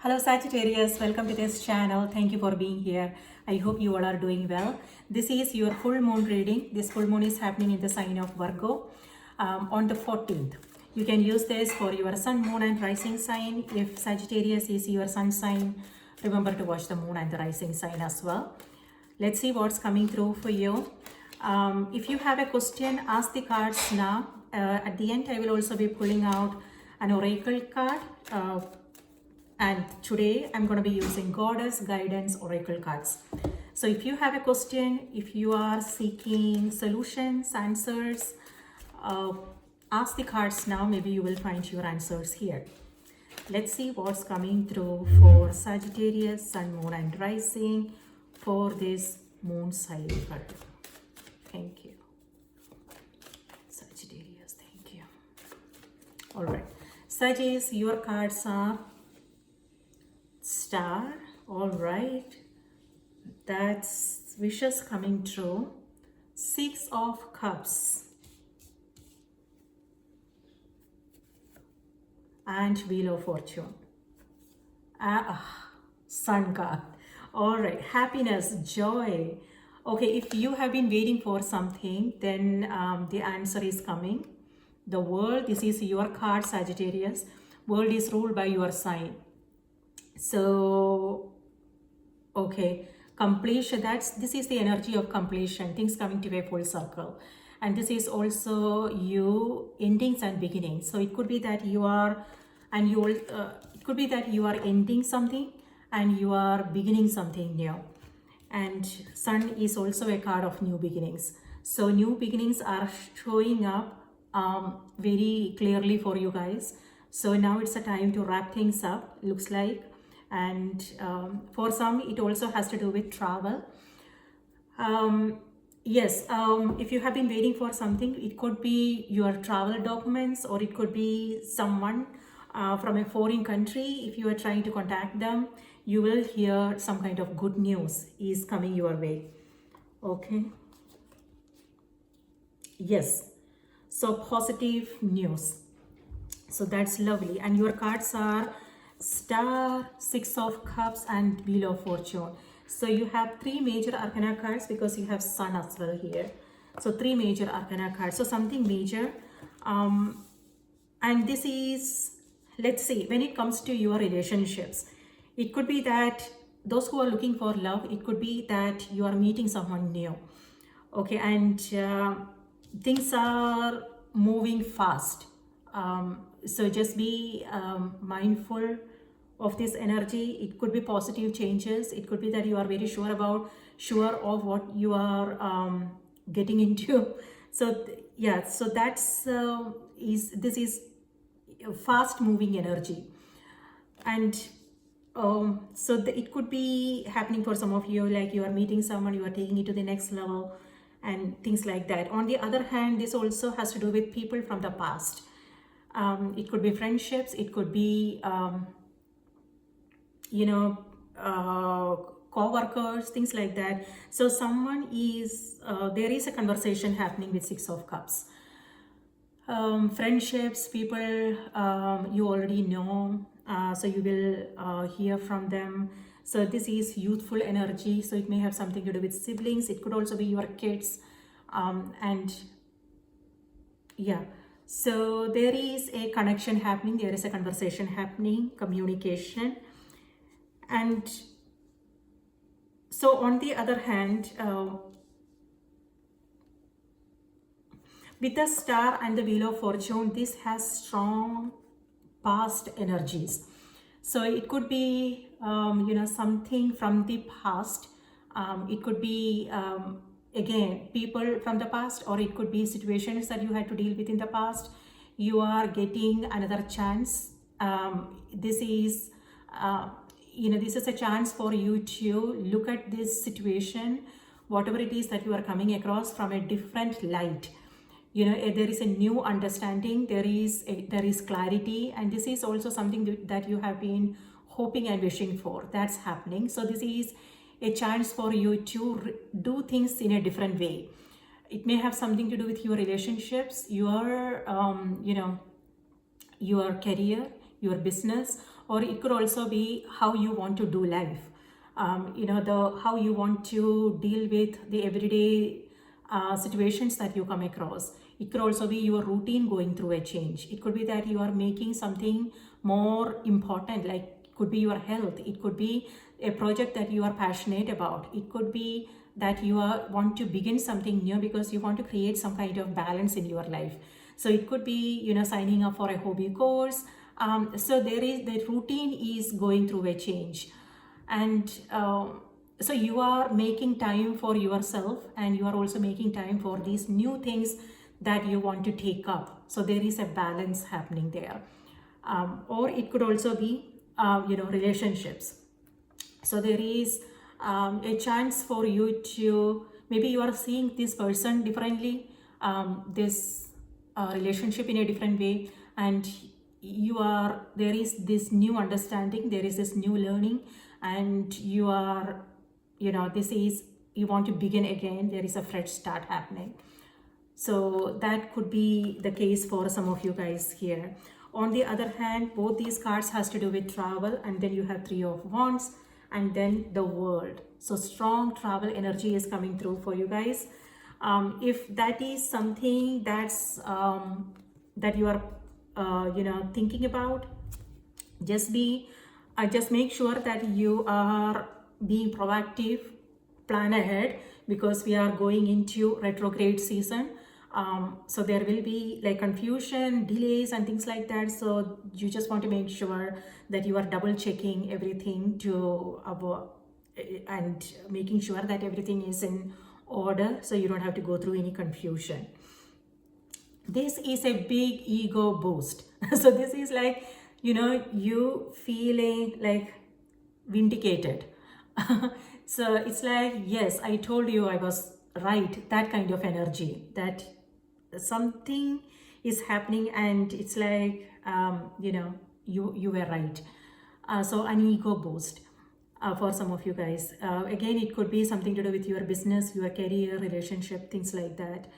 Hello Sagittarius, welcome to this channel. Thank you for being here. I hope you all are doing well. This is your full moon reading. This full moon is happening in the sign of Virgo on the 14th. You can use this for your sun, moon and rising sign. If Sagittarius is your sun sign, remember to watch the moon and the rising sign as well. Let's see what's coming through for you. If you have a question, ask the cards now. At the end, I will also be pulling out an oracle card. And today I'm going to be using Goddess Guidance Oracle cards. So if you have a question, if you are seeking solutions, answers, ask the cards now. Maybe you will find your answers here. Let's see what's coming through for Sagittarius, Sun, Moon and Rising for this moon cycle. Thank you. Sagittarius, thank you. All right. Sagittarius, your cards are Star. All right, that's wishes coming true. 6 of Cups and Wheel of Fortune. Sun card. All right, happiness, joy. Okay, if you have been waiting for something, then the answer is coming. The world, this is your card, Sagittarius. World is ruled by your sign. So, okay, completion, this is the energy of completion, things coming to a full circle. And this is also you endings and beginnings. So it could be that you are, and you will, it could be that you are ending something and you are beginning something new. And Sun is also a card of new beginnings. So new beginnings are showing up very clearly for you guys. So now it's a time to wrap things up, looks like. And for some, it also has to do with travel. Yes, if you have been waiting for something, it could be your travel documents, or it could be someone from a foreign country. If you are trying to contact them, you will hear some kind of good news is coming your way. Okay. Yes. So positive news. So that's lovely. And your cards are Star, 6 of Cups and Wheel of Fortune. So you have 3 major arcana cards because you have Sun as well here. So 3 major arcana cards. So something major. And this is, let's say, when it comes to your relationships, it could be that those who are looking for love, it could be that you are meeting someone new. Okay, and things are moving fast. So just be mindful of this energy. It could be positive changes. It could be that you are very sure of what you are getting into. So yeah, so that's this is fast moving energy. And so it could be happening for some of you, like you are meeting someone, you are taking it to the next level and things like that. On the other hand, this also has to do with people from the past. It could be friendships, it could be co-workers, things like that. So someone is there is a conversation happening with 6 of Cups. Friendships, people you already know, so you will hear from them. So this is youthful energy, so it may have something to do with siblings. It could also be your kids, and yeah. So there is a connection happening, there is a conversation happening, communication. And so on the other hand, with the Star and the Wheel of Fortune, this has strong past energies. So it could be, something from the past. It could be, again, people from the past, or it could be situations that you had to deal with in the past. You are getting another chance. This is a chance for you to look at this situation, whatever it is that you are coming across, from a different light. There is a new understanding, there is clarity, and this is also something that you have been hoping and wishing for. That's happening. So this is a chance for you to do things in a different way. It may have something to do with your relationships, your career, your business, or it could also be how you want to do life. The how you want to deal with the everyday situations that you come across. It could also be your routine going through a change. It could be that you are making something more important, like it could be your health. It could be a project that you are passionate about. It could be that you want to begin something new because you want to create some kind of balance in your life. So it could be, signing up for a hobby course. So the routine is going through a change. And so you are making time for yourself, and you are also making time for these new things that you want to take up. So there is a balance happening there. Or it could also be, relationships. So there is a chance for you to, maybe you are seeing this person differently, this relationship in a different way, and there is this new understanding, there is this new learning, and you are, you want to begin again. There is a fresh start happening. So that could be the case for some of you guys here. On the other hand, both these cards has to do with travel, and then you have Three of Wands, and then the World. So strong travel energy is coming through for you guys. If that is something that's that you are thinking about, just make sure that you are being proactive, plan ahead, because we are going into retrograde season. So there will be like confusion, delays and things like that. So you just want to make sure that you are double checking everything and making sure that everything is in order, so you don't have to go through any confusion. This is a big ego boost. So this is like, you feeling like vindicated. So it's like, yes, I told you I was right, that kind of energy, that something is happening, and it's like, you were right. So an ego boost for some of you guys. Again, it could be something to do with your business, your career, relationship, things like that.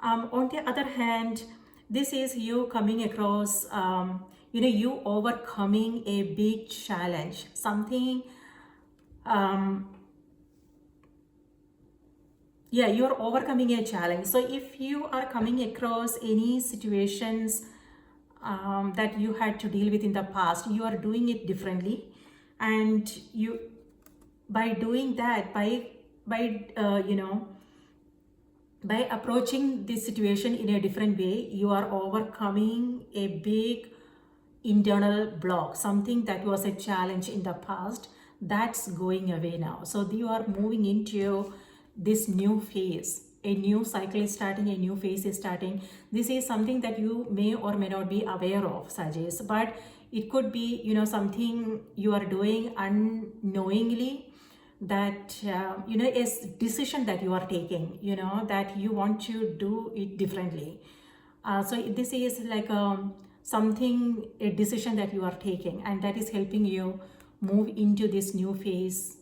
On the other hand, this is you coming across, you overcoming a big challenge, something, you're overcoming a challenge. So if you are coming across any situations that you had to deal with in the past, you are doing it differently, and you, by doing that, by approaching this situation in a different way, you are overcoming a big internal block, something that was a challenge in the past, that's going away now. So you are moving into this new phase. A new cycle is starting, a new phase is starting. This is something that you may or may not be aware of, Sagittarius, but it could be, something you are doing unknowingly, that a decision that you are taking, that you want to do it differently. So this is like a decision that you are taking, and that is helping you move into this new phase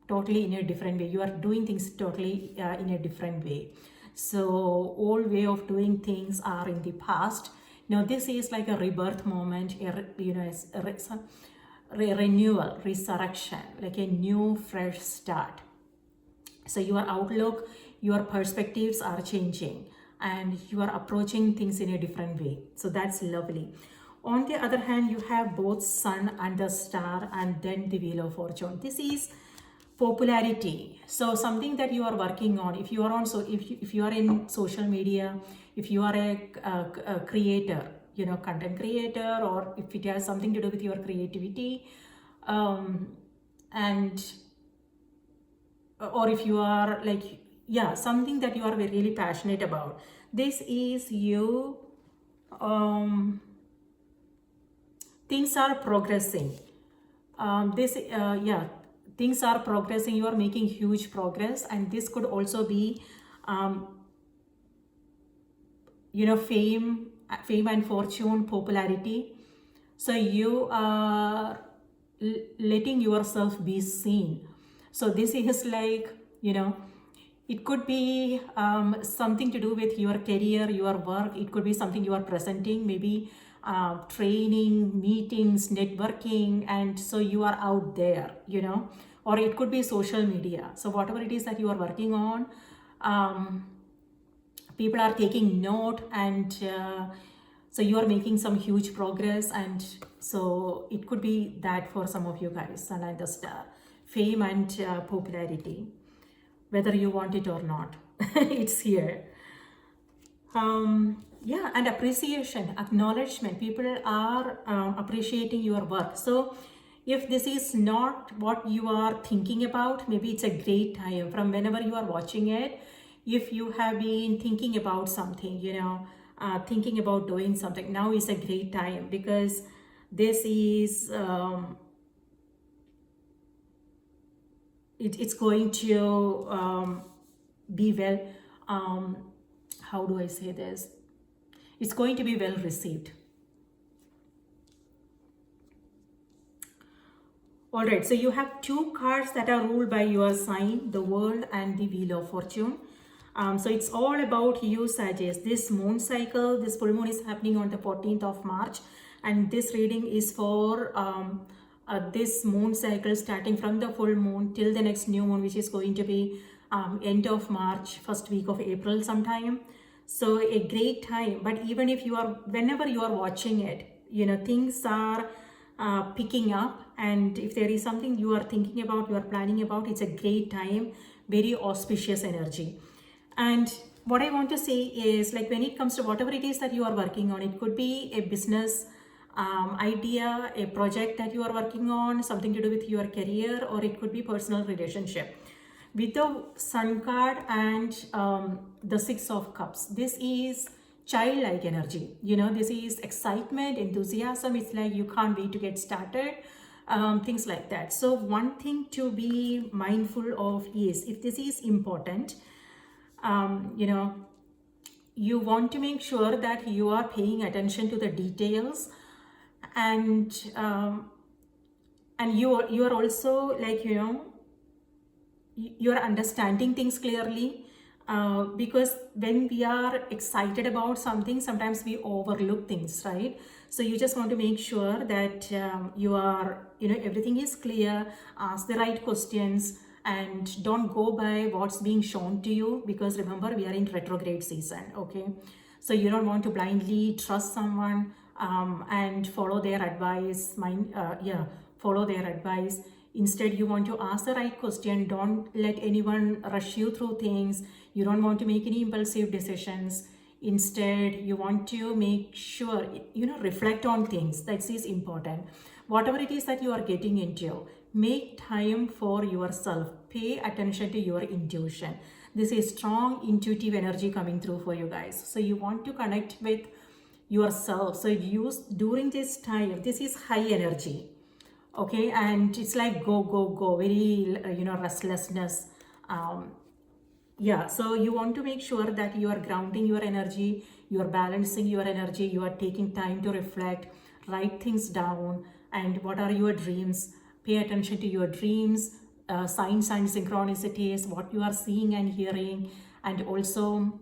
totally in a different way. You are doing things totally in a different way. So old way of doing things are in the past. Now this is like a rebirth moment, renewal, resurrection, like a new fresh start. So your outlook, your perspectives are changing, and you are approaching things in a different way. So that's lovely. On the other hand, you have both Sun and the Star, and then the Wheel of Fortune. This is popularity. So something that you are working on. If you are if you are in social media, if you are a creator, content creator, or if it has something to do with your creativity, or if you are like, something that you are really passionate about. This is you. Things are progressing. Things are progressing. You are making huge progress, and this could also be, fame and fortune, popularity. So you are letting yourself be seen. So this is like, it could be something to do with your career, your work. It could be something you are presenting. Maybe training, meetings, networking, and so you are out there, or it could be social media. So whatever it is that you are working on, people are taking note, and so you are making some huge progress, and so it could be that for some of you guys, and understand fame and popularity, whether you want it or not. It's here. Yeah, and appreciation, acknowledgement. People are appreciating your work. So if this is not what you are thinking about, maybe it's a great time from whenever you are watching it. If you have been thinking about something, thinking about doing something, now is a great time, because this is it's going to be well, how do I say this? It's going to be well received. All right, so you have two cards that are ruled by your sign, the World and the Wheel of Fortune. So it's all about you, Sagittarius. This moon cycle, this full moon is happening on the 14th of March, and this reading is for this moon cycle starting from the full moon till the next new moon, which is going to be end of March, first week of April sometime. So a great time. But even if you are, whenever you are watching it, things are picking up, and if there is something you are thinking about, you are planning about, it's a great time, very auspicious energy. And what I want to say is, like, when it comes to whatever it is that you are working on, it could be a business idea, a project that you are working on, something to do with your career, or it could be personal relationship. With the Sun card and the Six of Cups, this is childlike energy. This is excitement, enthusiasm. It's like you can't wait to get started, things like that. So one thing to be mindful of is, if this is important, you want to make sure that you are paying attention to the details, and you are also, like, you are understanding things clearly, because when we are excited about something, sometimes we overlook things, right? So you just want to make sure that you are, everything is clear, ask the right questions, and don't go by what's being shown to you, because remember, we are in retrograde season, okay? So you don't want to blindly trust someone and follow their advice, follow their advice. Instead, you want to ask the right question. Don't let anyone rush you through things. You don't want to make any impulsive decisions. Instead, you want to make sure, reflect on things. That is important. Whatever it is that you are getting into, make time for yourself. Pay attention to your intuition. This is strong intuitive energy coming through for you guys. So you want to connect with yourself. So use during this time, this is high energy. Okay, and it's like go, very, restlessness. So you want to make sure that you are grounding your energy, you are balancing your energy, you are taking time to reflect, write things down, and what are your dreams. Pay attention to your dreams, signs and synchronicities, what you are seeing and hearing, and also,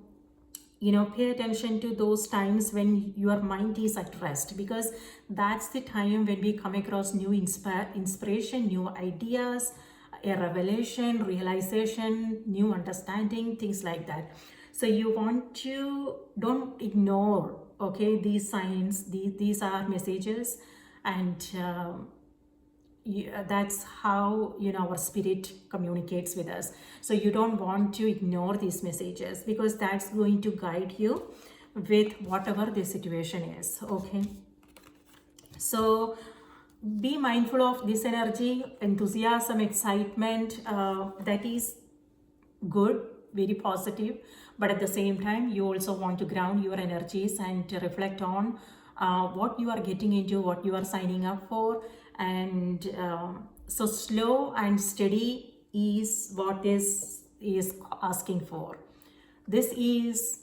pay attention to those times when your mind is at rest, because that's the time when we come across new inspiration, new ideas, a revelation, realization, new understanding, things like that. So you want to, don't ignore, okay, these signs, these are messages, and that's how our spirit communicates with us. So you don't want to ignore these messages, because that's going to guide you with whatever the situation is, okay? So be mindful of this energy, enthusiasm, excitement, that is good, very positive, but at the same time you also want to ground your energies and to reflect on what you are getting into, what you are signing up for. And so slow and steady is what this is asking for. This is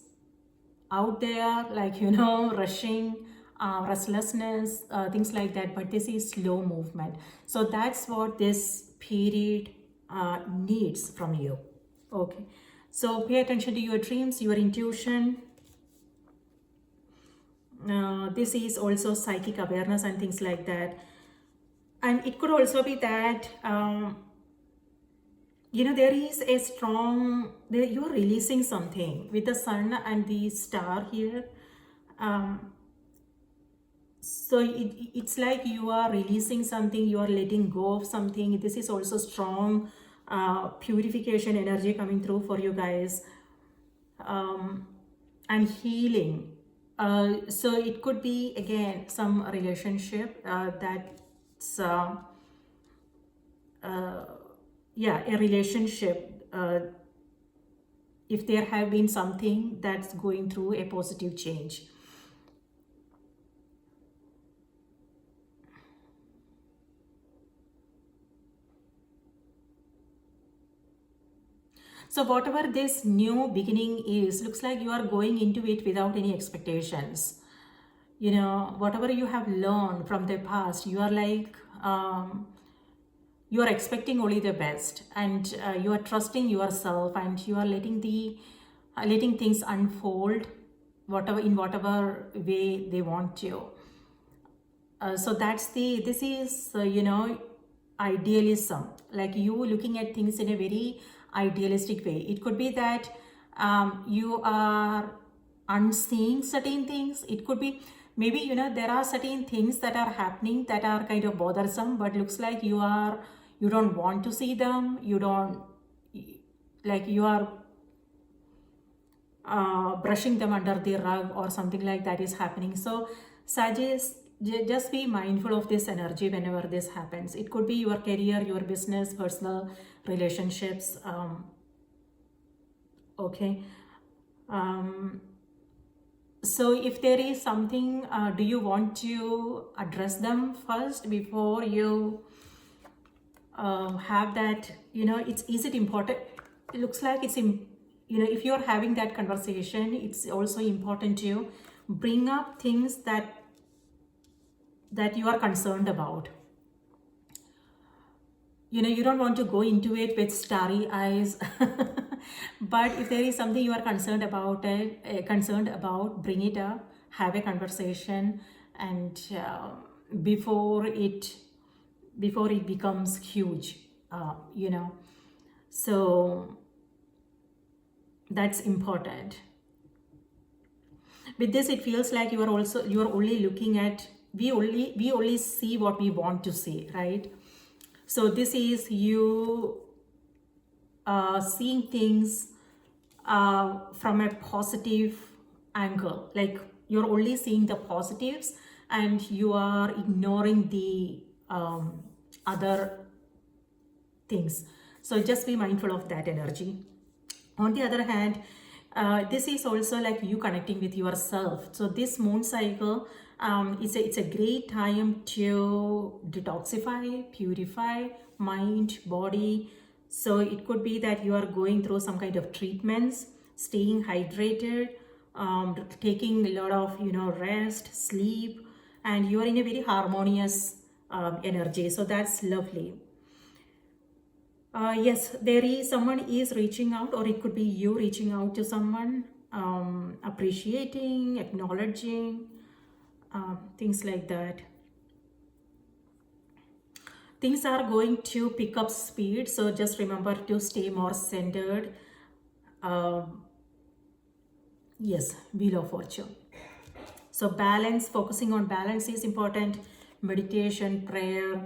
out there, like, rushing, restlessness, things like that, but this is slow movement. So that's what this period needs from you, okay? So pay attention to your dreams, your intuition. This is also psychic awareness and things like that. And it could also be that there is a strong, you're releasing something with the sun and the star here. So it's like you are releasing something, you are letting go of something. This is also strong purification energy coming through for you guys, and healing. So it could be again some relationship that's yeah, a relationship, if there have been something that's going through a positive change. So whatever this new beginning is, looks like you are going into it without any expectations. Whatever you have learned from the past, you are like, you are expecting only the best, and you are trusting yourself, and you are letting things unfold whatever way they want to. So this is idealism, like you looking at things in a very idealistic way. It could be that you are unseeing certain things. It could be maybe there are certain things that are happening that are kind of bothersome, but looks like you don't want to see them. You don't, like, you are brushing them under the rug or something like that is happening. So Sagittarius, just be mindful of this energy whenever this happens. It could be your career, your business, personal relationships. Okay. So if there is something, do you want to address them first before you have that, is it important? It looks like it's, if you're having that conversation, it's also important to bring up things that you are concerned about. You don't want to go into it with starry eyes. But if there is something you are concerned about, bring it up, have a conversation, and before it becomes huge, so that's important. With this, it feels like you are only looking at, we only see what we want to see, right? So this is you seeing things from a positive angle, like you're only seeing the positives and you are ignoring the other things. So just be mindful of that energy. On the other hand, this is also like you connecting with yourself. So this moon cycle, it's a great time to detoxify, purify mind, body. So it could be that you are going through some kind of treatments, staying hydrated, taking a lot of rest, sleep, and you are in a very harmonious energy. So that's lovely. Yes, someone is reaching out, or it could be you reaching out to someone, appreciating, acknowledging, things like that. Things are going to pick up speed, so just remember to stay more centered. Yes, Wheel of Fortune. So balance, focusing on balance is important. Meditation, prayer,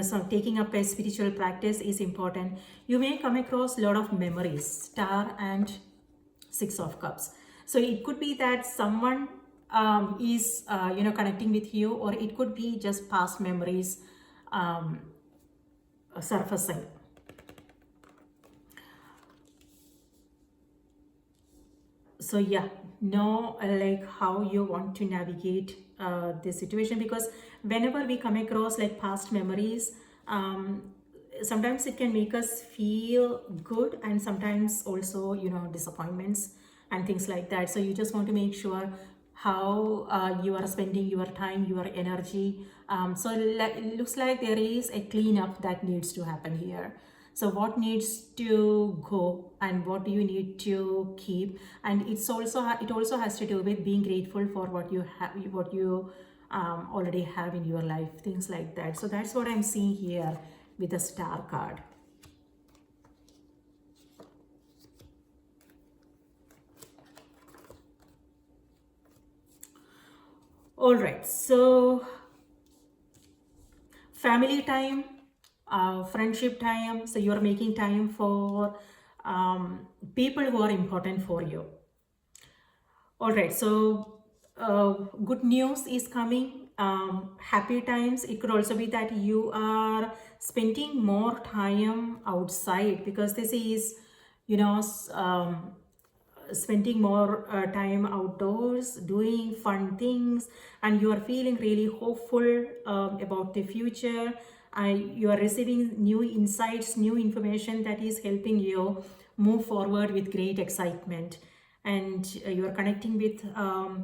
some taking up a spiritual practice is important. You may come across a lot of memories, Star and Six of Cups. So it could be that someone is connecting with you, or it could be just past memories surfacing. So yeah, know like how you want to navigate this situation, because whenever we come across like past memories, sometimes it can make us feel good, and sometimes also disappointments and things like that. So you just want to make sure how you are spending your time, your energy. So it looks like there is a cleanup that needs to happen here. So what needs to go and what do you need to keep? And it also has to do with being grateful for what you have, what you already have in your life, things like that. So that's what I'm seeing here with the star card. All right, so family time, friendship time. So you're making time for people who are important for you. All right, so good news is coming. Happy times. It could also be that you are spending more time outside, because this is, you know, spending more time outdoors doing fun things, and you are feeling really hopeful about the future. You are receiving new insights, new information that is helping you move forward with great excitement, and you are connecting with a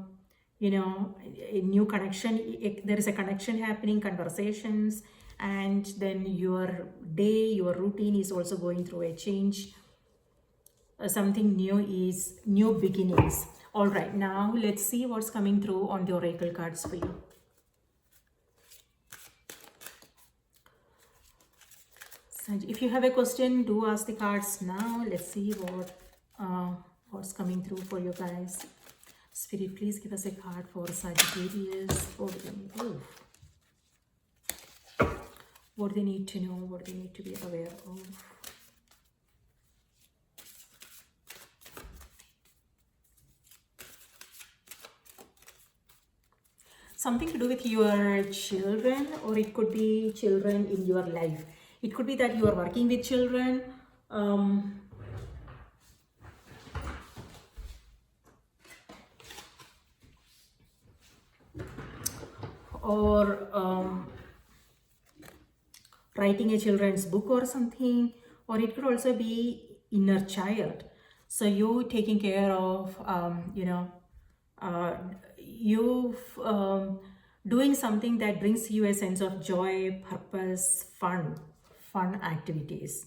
new connection. There is a connection happening, conversations, and then your day, your routine is also going through a change. Something new is new beginnings. All right, now let's see what's coming through on the oracle cards for you. So if you have a question, do ask the cards now. Let's see what's coming through for you guys. Spirit, please give us a card for Sagittarius. What they need to know, what they need to be aware of. Something to do with your children, or it could be children in your life. It could be that you are working with children. Or writing a children's book or something, or it could also be inner child. So you taking care of, doing something that brings you a sense of joy, purpose, fun activities,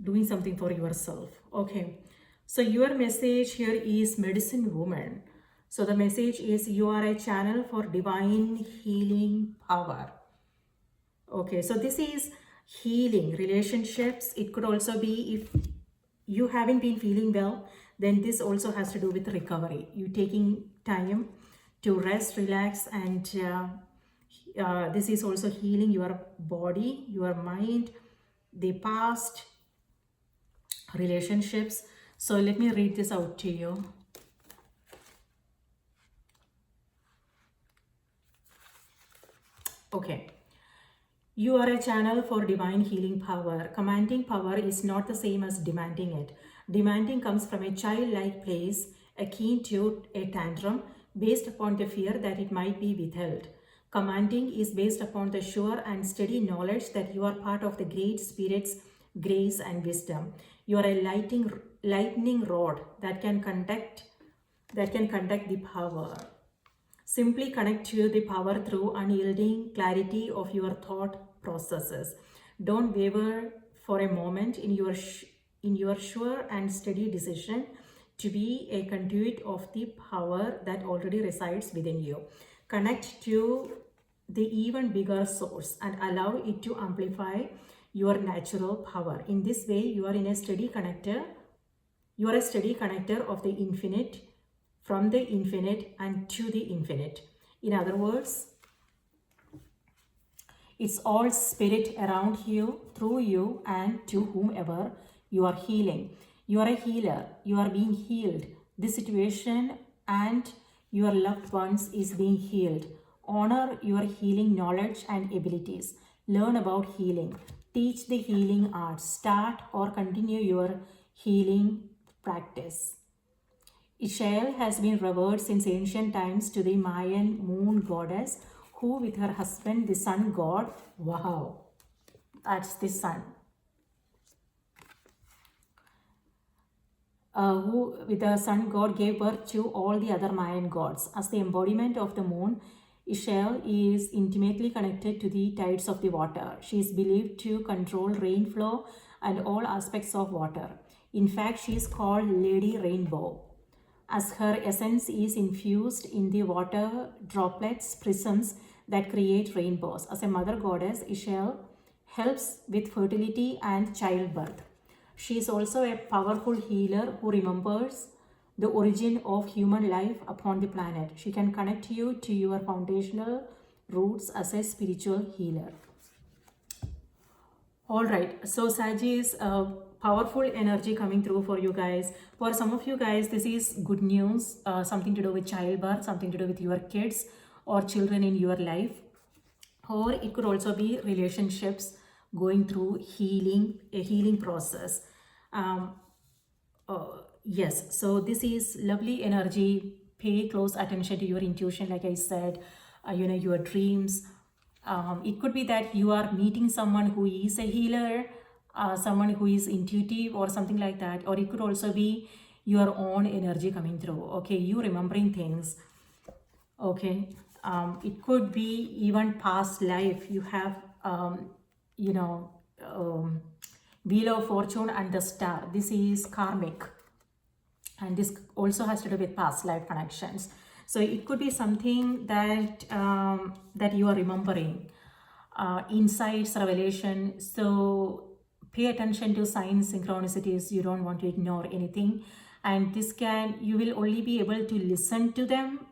doing something for yourself. Okay, so your message here is medicine woman. So the message is you are a channel for divine healing power. Okay, so this is healing relationships. It could also be if you haven't been feeling well, then this also has to do with recovery. You taking time to rest, relax, and this is also healing your body, your mind, the past relationships. So let me read this out to you. Okay. You are a channel for divine healing power. Commanding power is not the same as demanding it. Demanding comes from a childlike place, akin to a tantrum, based upon the fear that it might be withheld. Commanding is based upon the sure and steady knowledge that you are part of the great spirit's grace and wisdom. You are a lightning rod that can conduct the power. Simply connect to the power through unyielding clarity of your thought processes. Don't waver for a moment in your sure and steady decision to be a conduit of the power that already resides within you. Connect to the even bigger source and allow it to amplify your natural power. In this way, you are a steady connector of the infinite, from the infinite and to the infinite. In other words, it's all spirit around you, through you, and to whomever you are healing. You are a healer. You are being healed. This situation and your loved ones is being healed. Honor your healing knowledge and abilities. Learn about healing. Teach the healing arts. Start or continue your healing practice. Ishmael has been revered since ancient times to the Mayan moon goddess, who with her husband, the sun god, wow, that's the sun, who with the sun god gave birth to all the other Mayan gods. As the embodiment of the moon, Ishel is intimately connected to the tides of the water. She is believed to control rain flow and all aspects of water. In fact, she is called Lady Rainbow, as her essence is infused in the water droplets, prisms that create rainbows. As a mother goddess, Ishel helps with fertility and childbirth. She is also a powerful healer who remembers the origin of human life upon the planet. She can connect you to your foundational roots as a spiritual healer. All right, so Saggy is a powerful energy coming through for you guys. For some of you guys, this is good news, something to do with childbirth, something to do with your kids or children in your life. Or it could also be relationships going through healing, a healing process. Yes, so this is lovely energy. Pay close attention to your intuition, like I said, your dreams. It could be that you are meeting someone who is a healer, someone who is intuitive or something like that. Or it could also be your own energy coming through. Okay, you remembering things. Okay, it could be even past life. You have, Wheel of Fortune and the Star. This is karmic. And this also has to do with past life connections. So it could be something that that you are remembering, insights, revelation. So pay attention to signs, synchronicities. You don't want to ignore anything, and you will only be able to listen to them.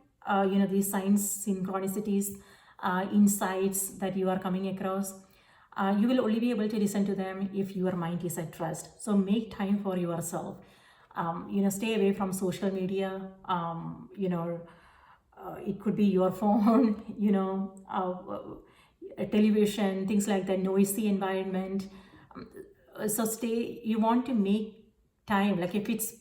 These signs, synchronicities, insights that you are coming across. You will only be able to listen to them if your mind is at rest. So make time for yourself. Stay away from social media. It could be your phone, television, things like that, noisy environment. So you want to make time, like if it's,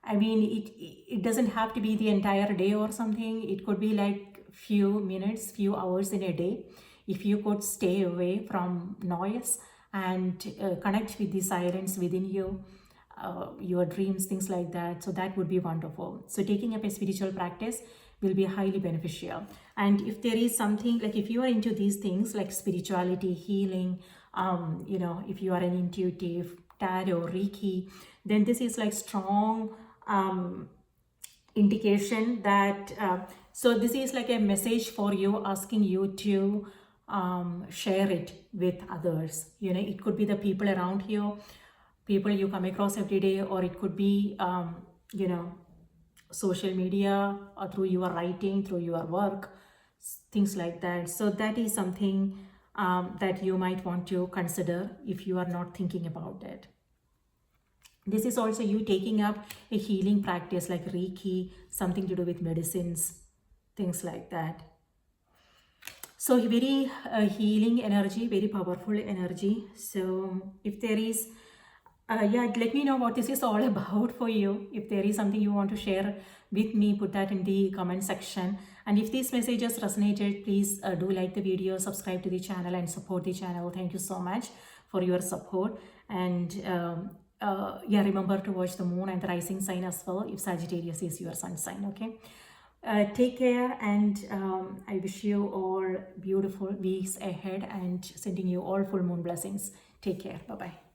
it doesn't have to be the entire day or something. It could be like few minutes, few hours in a day. If you could stay away from noise and connect with the silence within you, your dreams, things like that. So that would be wonderful. So taking up a spiritual practice will be highly beneficial. And if there is something, like if you are into these things like spirituality, healing, if you are an intuitive, tarot, Reiki, then this is like strong indication that, so this is like a message for you, asking you to share it with others. It could be the people around you, people you come across every day, or it could be, social media, or through your writing, through your work, things like that. So that is something that you might want to consider if you are not thinking about it. This is also you taking up a healing practice like Reiki, something to do with medicines, things like that. So very healing energy, very powerful energy. So if there is, let me know what this is all about for you. If there is something you want to share with me, put that in the comment section. And if these messages resonated, please do like the video, subscribe to the channel and support the channel. Thank you so much for your support. And remember to watch the moon and the rising sign as well if Sagittarius is your sun sign. Okay. Take care, and I wish you all beautiful weeks ahead and sending you all full moon blessings. Take care. Bye-bye.